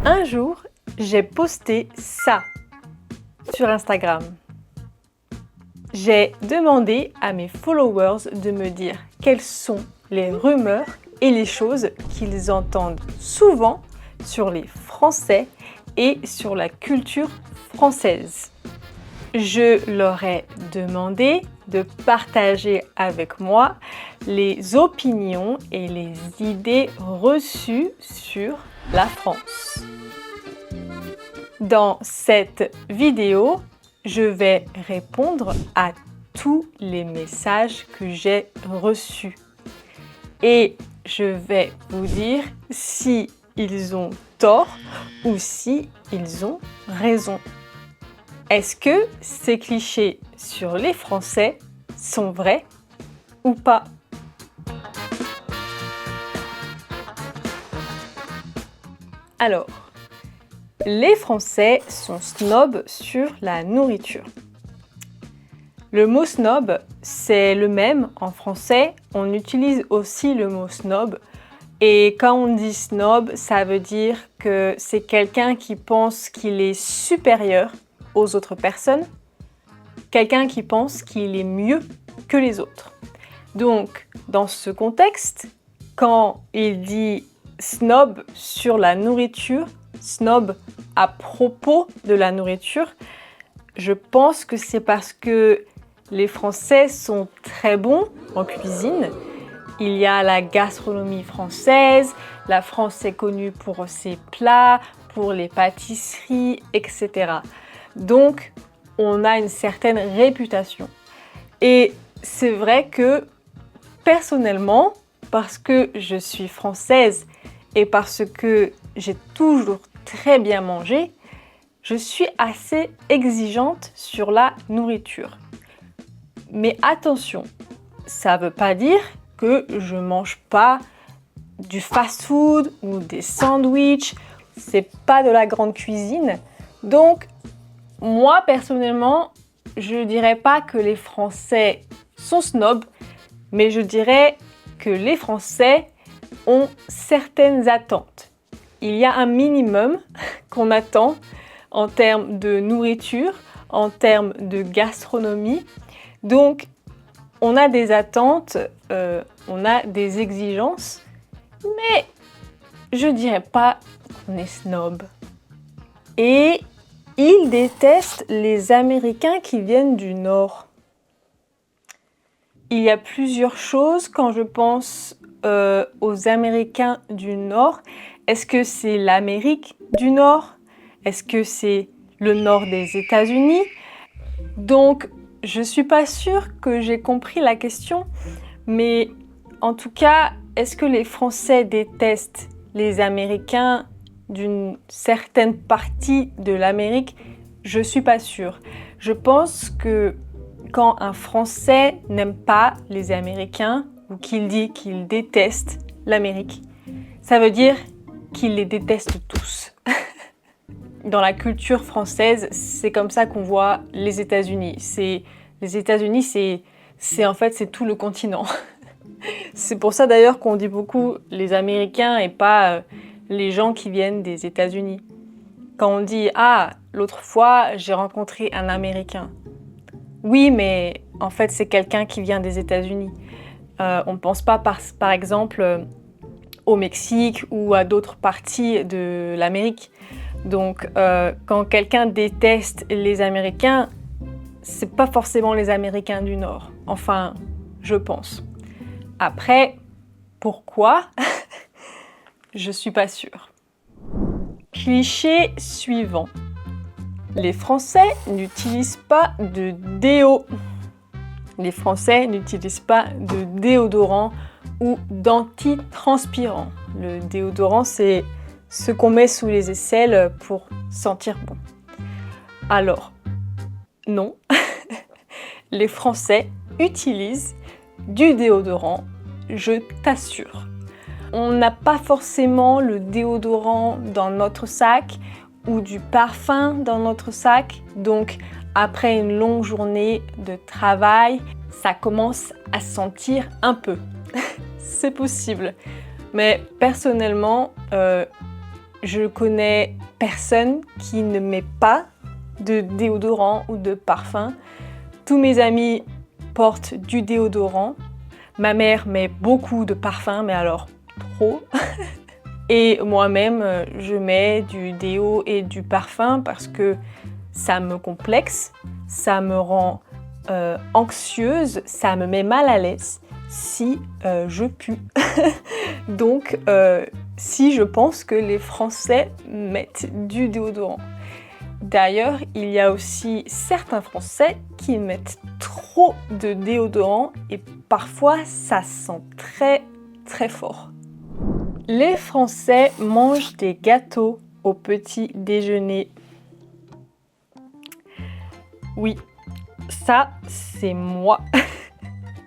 Un jour, j'ai posté ça sur Instagram. J'ai demandé à mes followers de me dire quelles sont les rumeurs et les choses qu'ils entendent souvent sur les Français et sur la culture française. Je leur ai demandé de partager avec moi les opinions et les idées reçues sur la France. Dans cette vidéo, je vais répondre à tous les messages que j'ai reçus. Et je vais vous dire si ils ont tort ou si ils ont raison. Est-ce que ces clichés sur les Français sont vrais ou pas? Alors, les Français sont snobs sur la nourriture. Le mot snob, c'est le même en français. On utilise aussi le mot snob. Et quand on dit snob, ça veut dire que c'est quelqu'un qui pense qu'il est supérieur aux autres personnes, quelqu'un qui pense qu'il est mieux que les autres. Donc, dans ce contexte, quand il dit snob sur la nourriture, snob à propos de la nourriture, je pense que c'est parce que les Français sont très bons en cuisine. Il y a la gastronomie française, la France est connue pour ses plats, pour les pâtisseries, etc. Donc, on a une certaine réputation. Et c'est vrai que, personnellement, parce que je suis française et parce que j'ai toujours très bien mangé, je suis assez exigeante sur la nourriture. Mais attention, ça ne veut pas dire que je ne mange pas du fast-food ou des sandwichs. C'est pas de la grande cuisine. Donc, moi, personnellement, je ne dirais pas que les Français sont snobs, mais je dirais que les Français ont certaines attentes. Il y a un minimum qu'on attend en termes de nourriture, en termes de gastronomie. Donc, on a des attentes, on a des exigences, mais je ne dirais pas qu'on est snob. Et ils détestent les Américains qui viennent du Nord. Il y a plusieurs choses quand je pense aux Américains du Nord. Est-ce que c'est l'Amérique du Nord? Est-ce que c'est le nord des États-Unis? Donc, je ne suis pas sûre que j'ai compris la question, mais en tout cas, est-ce que les Français détestent les Américains d'une certaine partie de l'Amérique? Je ne suis pas sûre. Je pense que quand un Français n'aime pas les Américains ou qu'il dit qu'il déteste l'Amérique, ça veut dire qu'il les déteste tous. Dans la culture française, c'est comme ça qu'on voit les États-Unis. Les États-Unis, c'est tout le continent. C'est pour ça d'ailleurs qu'on dit beaucoup les Américains et pas les gens qui viennent des États-Unis. Quand on dit « Ah, l'autre fois, j'ai rencontré un Américain ». Oui, mais en fait, c'est quelqu'un qui vient des États-Unis. On ne pense pas par exemple au Mexique ou à d'autres parties de l'Amérique. Donc, quand quelqu'un déteste les Américains, c'est pas forcément les Américains du Nord. Enfin, je pense. Après, pourquoi? Je suis pas sûre. Cliché suivant. Les Français n'utilisent pas de déo. Les Français n'utilisent pas de déodorant ou d'antitranspirant. Le déodorant, c'est ce qu'on met sous les aisselles pour sentir bon. Alors, non. Les Français utilisent du déodorant, je t'assure. On n'a pas forcément le déodorant dans notre sac ou du parfum dans notre sac. Donc, après une longue journée de travail, ça commence à sentir un peu. C'est possible. Mais personnellement, je connais personne qui ne met pas de déodorant ou de parfum. Tous mes amis portent du déodorant. Ma mère met beaucoup de parfum, mais alors trop. Et moi-même, je mets du déo et du parfum parce que ça me complexe, ça me rend anxieuse, ça me met mal à l'aise si je pue. Donc, si je pense que les Français mettent du déodorant. D'ailleurs, il y a aussi certains Français qui mettent trop de déodorant et parfois ça sent très très fort. Les Français mangent des gâteaux au petit déjeuner. Oui, ça c'est moi.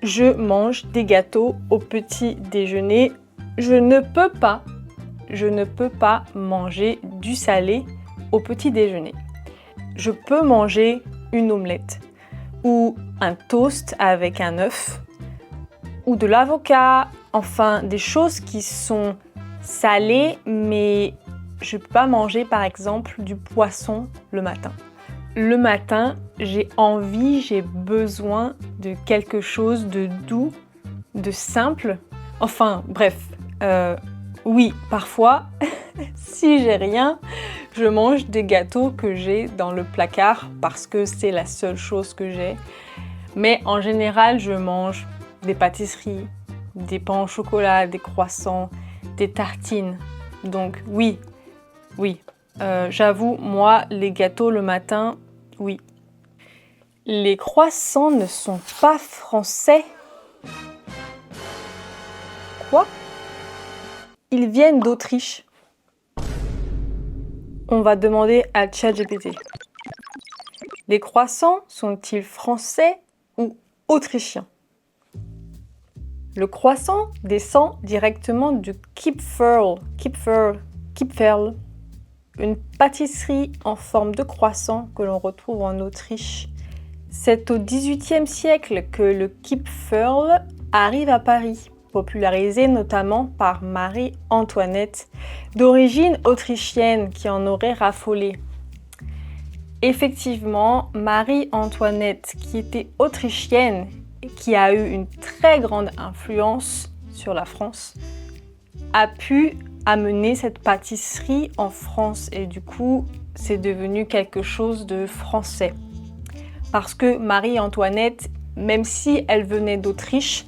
Je mange des gâteaux au petit déjeuner. Je ne peux pas manger du salé au petit déjeuner. Je peux manger une omelette ou un toast avec un œuf ou de l'avocat, enfin des choses qui sont salées, mais je ne peux pas manger par exemple du poisson le matin. Le matin, j'ai besoin de quelque chose de doux, de simple. Enfin bref, oui, parfois, si j'ai rien, je mange des gâteaux que j'ai dans le placard parce que c'est la seule chose que j'ai. Mais en général, je mange des pâtisseries, des pains au chocolat, des croissants, des tartines. Donc oui, j'avoue, moi, les gâteaux le matin, oui. Les croissants ne sont pas français. Quoi ? Ils viennent d'Autriche. On va demander à ChatGPT. Les croissants sont-ils français ou autrichiens ? Le croissant descend directement du Kipferl, une pâtisserie en forme de croissant que l'on retrouve en Autriche. C'est au XVIIIe siècle que le Kipferl arrive à Paris, popularisé notamment par Marie-Antoinette, d'origine autrichienne qui en aurait raffolé. Effectivement, Marie-Antoinette, qui était autrichienne et qui a eu une très grande influence sur la France, a pu amener cette pâtisserie en France et du coup, c'est devenu quelque chose de français. Parce que Marie-Antoinette, même si elle venait d'Autriche,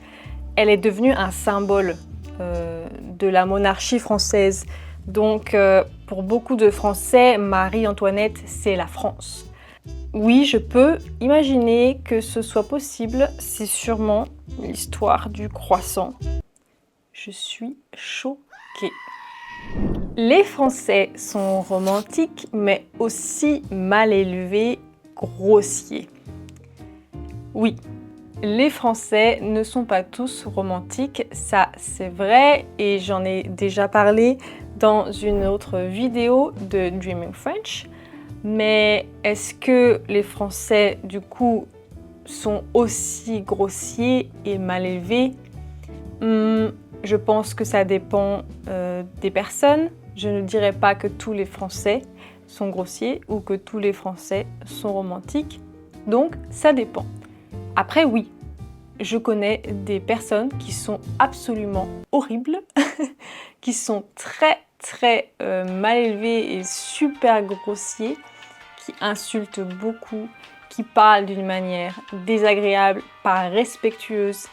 elle est devenue un symbole de la monarchie française. Donc, pour beaucoup de Français, Marie-Antoinette, c'est la France. Oui, je peux imaginer que ce soit possible. C'est sûrement l'histoire du croissant. Je suis choquée. Les Français sont romantiques, mais aussi mal élevés, grossiers. Oui, les Français ne sont pas tous romantiques, ça c'est vrai, et j'en ai déjà parlé dans une autre vidéo de Dreaming French. Mais est-ce que les Français, du coup, sont aussi grossiers et mal élevés ? Je pense que ça dépend des personnes. Je ne dirais pas que tous les Français sont grossiers ou que tous les Français sont romantiques. Donc, ça dépend. Après, oui, je connais des personnes qui sont absolument horribles, qui sont très mal élevés et super grossiers, qui insultent beaucoup, qui parlent d'une manière désagréable, pas respectueuse.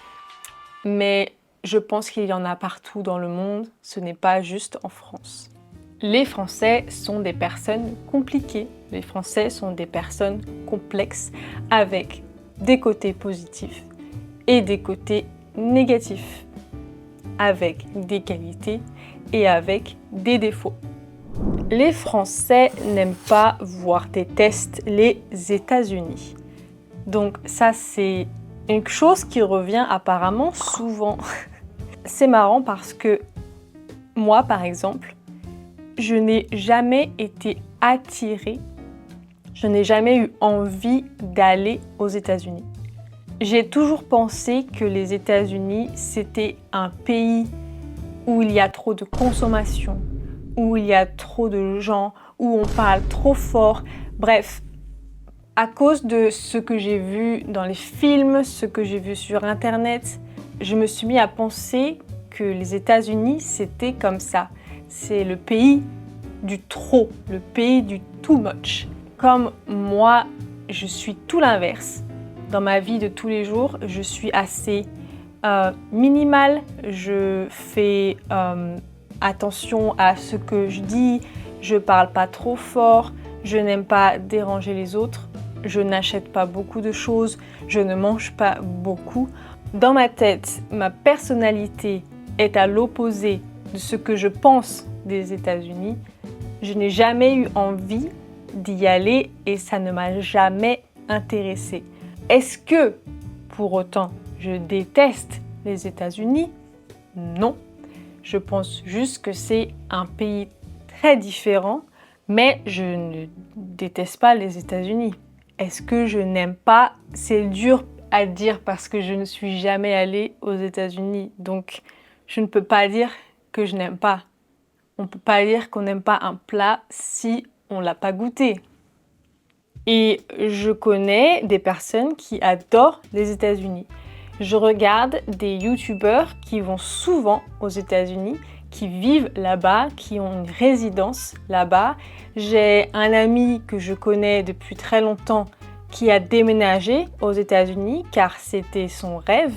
Mais je pense qu'il y en a partout dans le monde, ce n'est pas juste en France. Les Français sont des personnes compliquées, les Français sont des personnes complexes avec des côtés positifs et des côtés négatifs, avec des qualités et avec des défauts. Les Français n'aiment pas, voire détestent les États-Unis. Donc ça, c'est une chose qui revient apparemment souvent. C'est marrant parce que moi, par exemple, je n'ai jamais été attirée, je n'ai jamais eu envie d'aller aux États-Unis. J'ai toujours pensé que les États-Unis, c'était un pays où il y a trop de consommation, où il y a trop de gens, où on parle trop fort. Bref, à cause de ce que j'ai vu dans les films, ce que j'ai vu sur Internet, je me suis mis à penser que les États-Unis, c'était comme ça. C'est le pays du trop, le pays du too much. Comme moi, je suis tout l'inverse. Dans ma vie de tous les jours, je suis assez minimale. Je fais attention à ce que je dis. Je parle pas trop fort. Je n'aime pas déranger les autres. Je n'achète pas beaucoup de choses. Je ne mange pas beaucoup. Dans ma tête, ma personnalité est à l'opposé de ce que je pense des États-Unis. Je n'ai jamais eu envie d'y aller et ça ne m'a jamais intéressée. Est-ce que, pour autant, je déteste les États-Unis? Non. Je pense juste que c'est un pays très différent, mais je ne déteste pas les États-Unis. Est-ce que je n'aime pas? C'est dur à dire parce que je ne suis jamais allée aux États-Unis. Donc, je ne peux pas dire que je n'aime pas. On ne peut pas dire qu'on n'aime pas un plat si on ne l'a pas goûté. Et je connais des personnes qui adorent les États-Unis. Je regarde des youtubeurs qui vont souvent aux États-Unis, qui vivent là-bas, qui ont une résidence là-bas. J'ai un ami que je connais depuis très longtemps qui a déménagé aux États-Unis car c'était son rêve.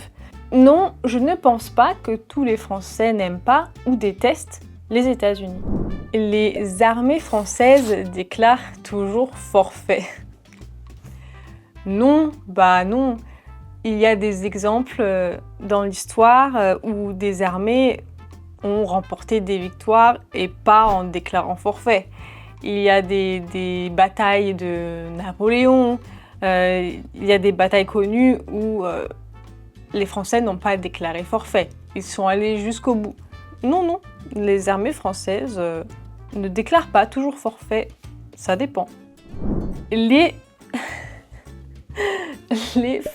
Non, je ne pense pas que tous les Français n'aiment pas ou détestent les États-Unis. Les armées françaises déclarent toujours forfait. Non, non. Il y a des exemples dans l'histoire où des armées ont remporté des victoires et pas en déclarant forfait. Il y a des batailles de Napoléon, il y a des batailles connues où les Français n'ont pas déclaré forfait. Ils sont allés jusqu'au bout. Non, les armées françaises ne déclarent pas toujours forfait. Ça dépend. Les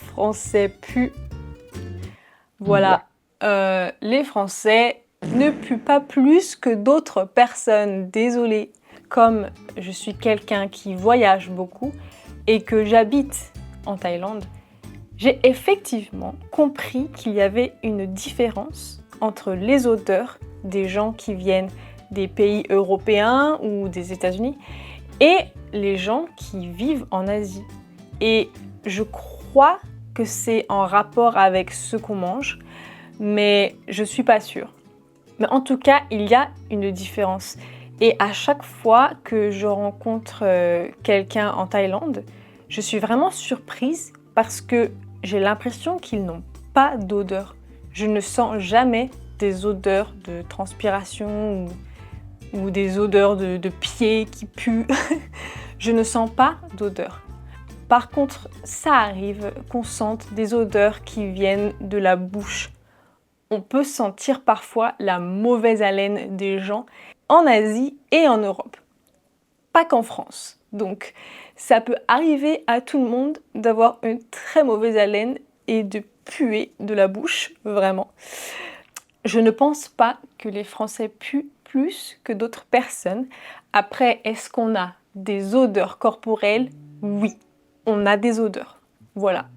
Français puent. Voilà. Les Français ne puent pas plus que d'autres personnes. Désolée. Comme je suis quelqu'un qui voyage beaucoup et que j'habite en Thaïlande, j'ai effectivement compris qu'il y avait une différence entre les odeurs des gens qui viennent des pays européens ou des États-Unis et les gens qui vivent en Asie. Et je crois que c'est en rapport avec ce qu'on mange, mais je suis pas sûre. Mais en tout cas, il y a une différence. Et à chaque fois que je rencontre quelqu'un en Thaïlande, je suis vraiment surprise parce que j'ai l'impression qu'ils n'ont pas d'odeur. Je ne sens jamais des odeurs de transpiration ou des odeurs de pieds qui puent. Je ne sens pas d'odeur. Par contre, ça arrive qu'on sente des odeurs qui viennent de la bouche. On peut sentir parfois la mauvaise haleine des gens en Asie et en Europe. Pas qu'en France. Donc, ça peut arriver à tout le monde d'avoir une très mauvaise haleine et de puer de la bouche, vraiment. Je ne pense pas que les Français puent plus que d'autres personnes. Après, est-ce qu'on a des odeurs corporelles? Oui, on a des odeurs. Voilà.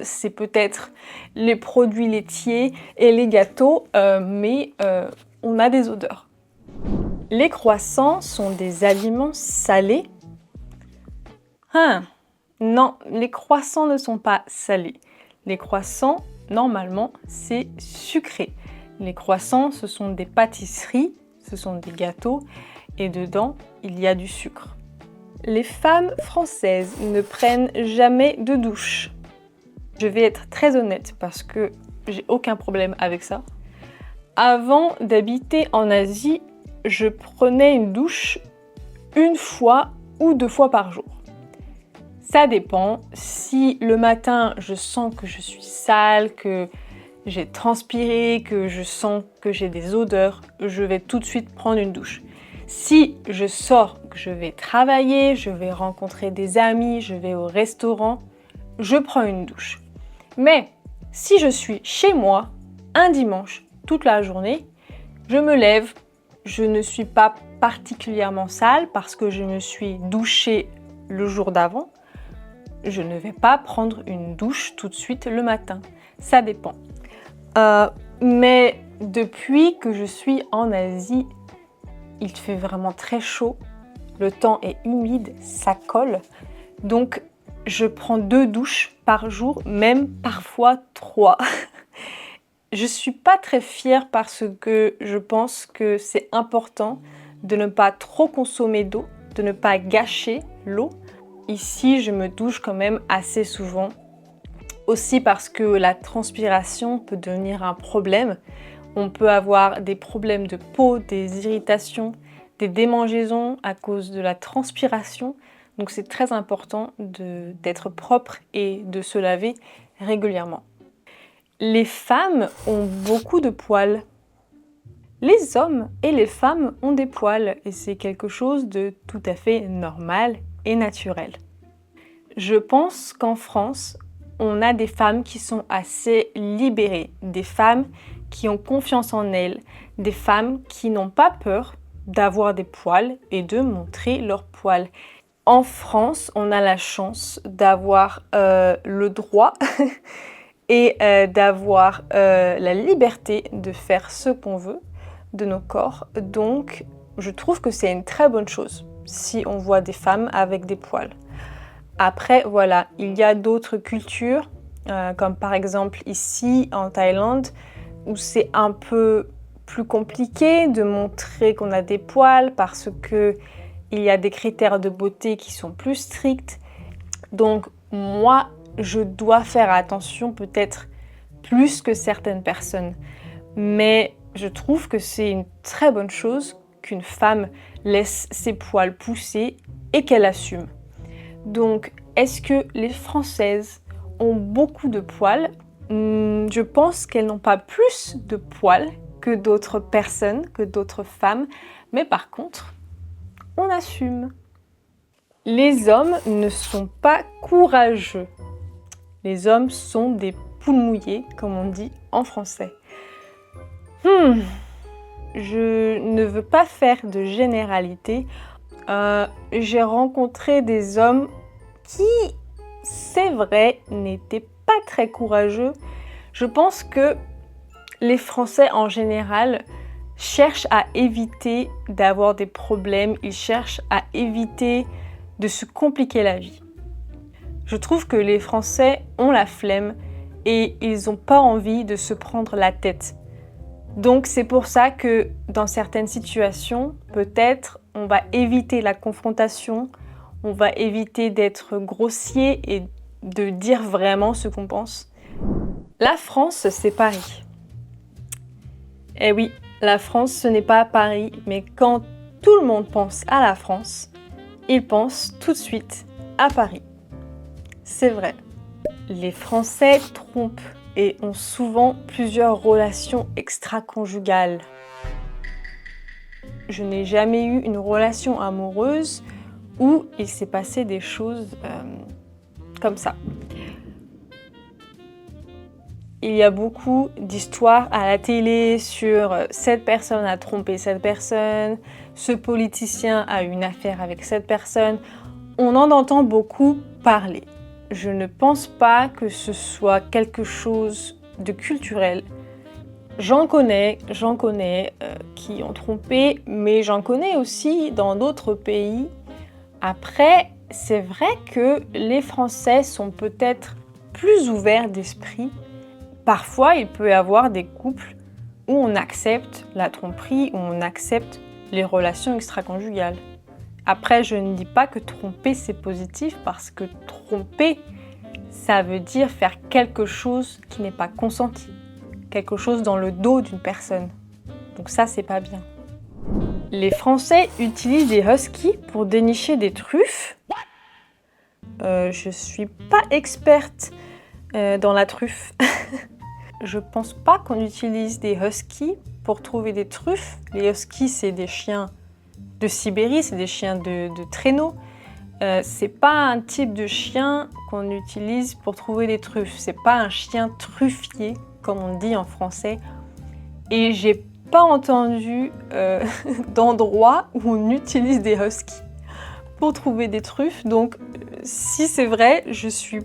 C'est peut-être les produits laitiers et les gâteaux, mais on a des odeurs. Les croissants sont des aliments salés? Non, les croissants ne sont pas salés. Les croissants, normalement, c'est sucré. Les croissants, ce sont des pâtisseries, ce sont des gâteaux, et dedans, il y a du sucre. Les femmes françaises ne prennent jamais de douche. Je vais être très honnête parce que j'ai aucun problème avec ça. Avant d'habiter en Asie, je prenais une douche 1 fois ou 2 fois par jour. Ça dépend. Si le matin, je sens que je suis sale, que j'ai transpiré, que je sens que j'ai des odeurs, je vais tout de suite prendre une douche. Si je sors, que je vais travailler, je vais rencontrer des amis, je vais au restaurant, je prends une douche. Mais si je suis chez moi, un dimanche, toute la journée, je me lève, je ne suis pas particulièrement sale parce que je me suis douchée le jour d'avant, je ne vais pas prendre une douche tout de suite le matin. Ça dépend. Mais depuis que je suis en Asie, il fait vraiment très chaud. Le temps est humide, ça colle. Donc, je prends 2 douches par jour, même parfois 3. Je suis pas très fière parce que je pense que c'est important de ne pas trop consommer d'eau, de ne pas gâcher l'eau. Ici, je me douche quand même assez souvent. Aussi parce que la transpiration peut devenir un problème. On peut avoir des problèmes de peau, des irritations, des démangeaisons à cause de la transpiration. Donc c'est très important d'être propre et de se laver régulièrement. Les femmes ont beaucoup de poils. Les hommes et les femmes ont des poils et c'est quelque chose de tout à fait normal et naturel. Je pense qu'en France, on a des femmes qui sont assez libérées, des femmes qui ont confiance en elles, des femmes qui n'ont pas peur d'avoir des poils et de montrer leurs poils. En France, on a la chance d'avoir le droit et d'avoir la liberté de faire ce qu'on veut de nos corps. Donc, je trouve que c'est une très bonne chose si on voit des femmes avec des poils. Après, voilà, il y a d'autres cultures, comme par exemple ici en Thaïlande, où c'est un peu plus compliqué de montrer qu'on a des poils parce que il y a des critères de beauté qui sont plus stricts. Donc moi, je dois faire attention peut-être plus que certaines personnes. Mais je trouve que c'est une très bonne chose qu'une femme laisse ses poils pousser et qu'elle assume. Donc, est-ce que les Françaises ont beaucoup de poils ? Je pense qu'elles n'ont pas plus de poils que d'autres personnes, que d'autres femmes. Mais par contre, on assume. Les hommes ne sont pas courageux. Les hommes sont des poules mouillées, comme on dit en français. Je ne veux pas faire de généralité. J'ai rencontré des hommes qui, c'est vrai, n'étaient pas très courageux. Je pense que les Français en général cherchent à éviter d'avoir des problèmes, ils cherchent à éviter de se compliquer la vie. Je trouve que les Français ont la flemme et ils n'ont pas envie de se prendre la tête. Donc c'est pour ça que dans certaines situations, peut-être on va éviter la confrontation, on va éviter d'être grossier et de dire vraiment ce qu'on pense. La France, c'est Paris. Eh oui, la France, ce n'est pas Paris, mais quand tout le monde pense à la France, il pense tout de suite à Paris. C'est vrai. Les Français trompent et ont souvent plusieurs relations extra-conjugales. Je n'ai jamais eu une relation amoureuse où il s'est passé des choses comme ça. Il y a beaucoup d'histoires à la télé sur cette personne a trompé cette personne, ce politicien a eu une affaire avec cette personne. On en entend beaucoup parler. Je ne pense pas que ce soit quelque chose de culturel. J'en connais qui ont trompé, mais j'en connais aussi dans d'autres pays. Après, c'est vrai que les Français sont peut-être plus ouverts d'esprit. Parfois, il peut y avoir des couples où on accepte la tromperie, où on accepte les relations extra-conjugales. Après, je ne dis pas que tromper, c'est positif, parce que tromper, ça veut dire faire quelque chose qui n'est pas consenti, quelque chose dans le dos d'une personne. Donc ça, c'est pas bien. Les Français utilisent des huskies pour dénicher des truffes. Je suis pas experte dans la truffe. Je pense pas qu'on utilise des huskies pour trouver des truffes. Les huskies, c'est des chiens de Sibérie, c'est des chiens de traîneau. C'est pas un type de chien qu'on utilise pour trouver des truffes. C'est pas un chien truffier, comme on dit en français. Et j'ai pas entendu d'endroit où on utilise des huskies pour trouver des truffes, donc si c'est vrai, je suis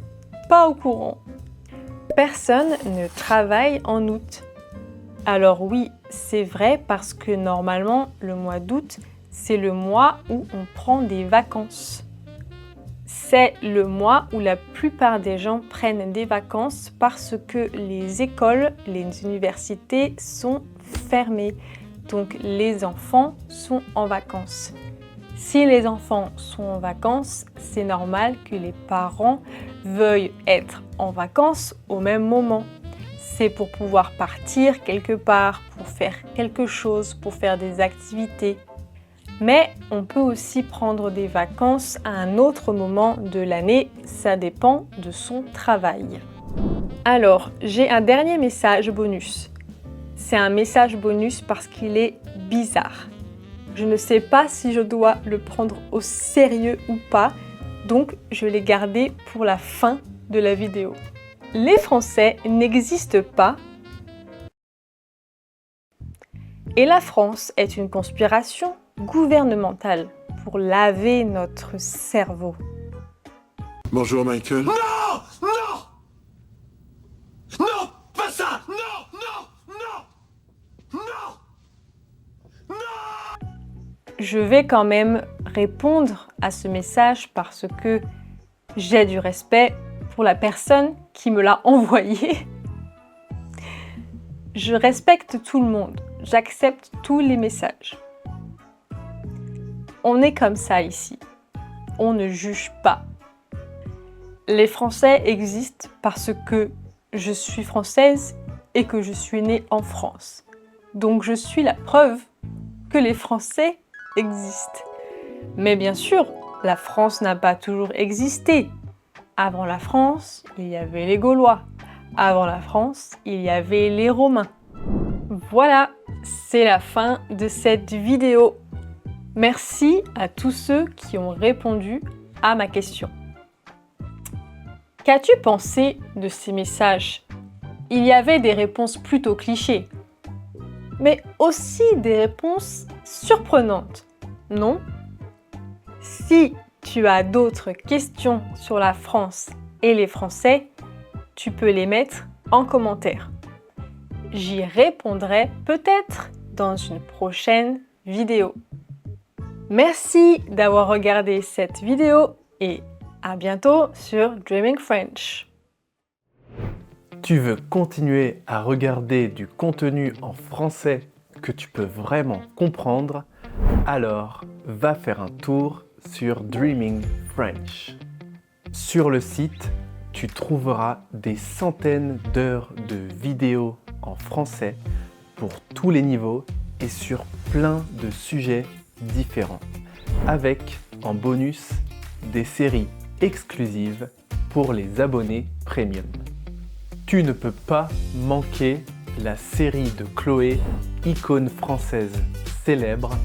pas au courant. Personne ne travaille en août. Alors oui, c'est vrai parce que normalement, le mois d'août, c'est le mois où on prend des vacances. C'est le mois où la plupart des gens prennent des vacances parce que les écoles, les universités sont fermées. Donc les enfants sont en vacances. Si les enfants sont en vacances, c'est normal que les parents veuillent être en vacances au même moment. C'est pour pouvoir partir quelque part, pour faire quelque chose, pour faire des activités. Mais on peut aussi prendre des vacances à un autre moment de l'année, ça dépend de son travail. Alors, j'ai un dernier message bonus. C'est un message bonus parce qu'il est bizarre. Je ne sais pas si je dois le prendre au sérieux ou pas, donc je l'ai gardé pour la fin de la vidéo. Les Français n'existent pas et la France est une conspiration gouvernementale pour laver notre cerveau. Bonjour Michael. Non! Non! Non! Pas ça! Non! Non! Non! Non! Non! Je vais quand même répondre à ce message parce que j'ai du respect pour la personne qui me l'a envoyé. Je respecte tout le monde, j'accepte tous les messages. On est comme ça ici, on ne juge pas. Les Français existent parce que je suis française et que je suis née en France. Donc je suis la preuve que les Français existent. Mais bien sûr, la France n'a pas toujours existé. Avant la France, il y avait les Gaulois. Avant la France, il y avait les Romains. Voilà, c'est la fin de cette vidéo. Merci à tous ceux qui ont répondu à ma question. Qu'as-tu pensé de ces messages? Il y avait des réponses plutôt clichés, mais aussi des réponses surprenantes, non? Si tu as d'autres questions sur la France et les Français, tu peux les mettre en commentaire. J'y répondrai peut-être dans une prochaine vidéo. Merci d'avoir regardé cette vidéo et à bientôt sur Dreaming French. Tu veux continuer à regarder du contenu en français que tu peux vraiment comprendre? Alors, va faire un tour sur Dreaming French. Sur le site, tu trouveras des centaines d'heures de vidéos en français pour tous les niveaux et sur plein de sujets différents, avec en bonus des séries exclusives pour les abonnés premium. Tu ne peux pas manquer la série de Chloé, icône française célèbre,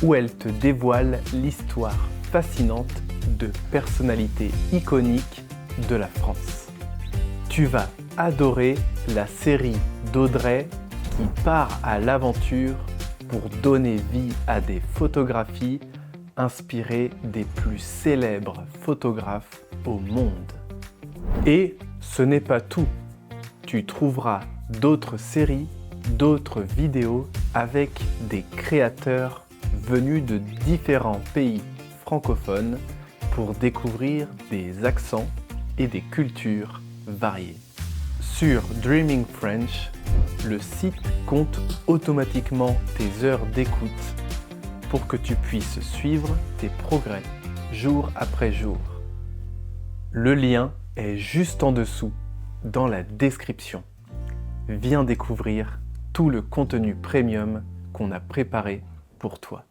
où elle te dévoile l'histoire fascinante de personnalités iconiques de la France. Tu vas adorer la série d'Audrey qui part à l'aventure pour donner vie à des photographies inspirées des plus célèbres photographes au monde. Et ce n'est pas tout. Tu trouveras d'autres séries, d'autres vidéos avec des créateurs venus de différents pays francophones pour découvrir des accents et des cultures variées. Sur Dreaming French, le site compte automatiquement tes heures d'écoute pour que tu puisses suivre tes progrès jour après jour. Le lien est juste en dessous, dans la description. Viens découvrir tout le contenu premium qu'on a préparé pour toi.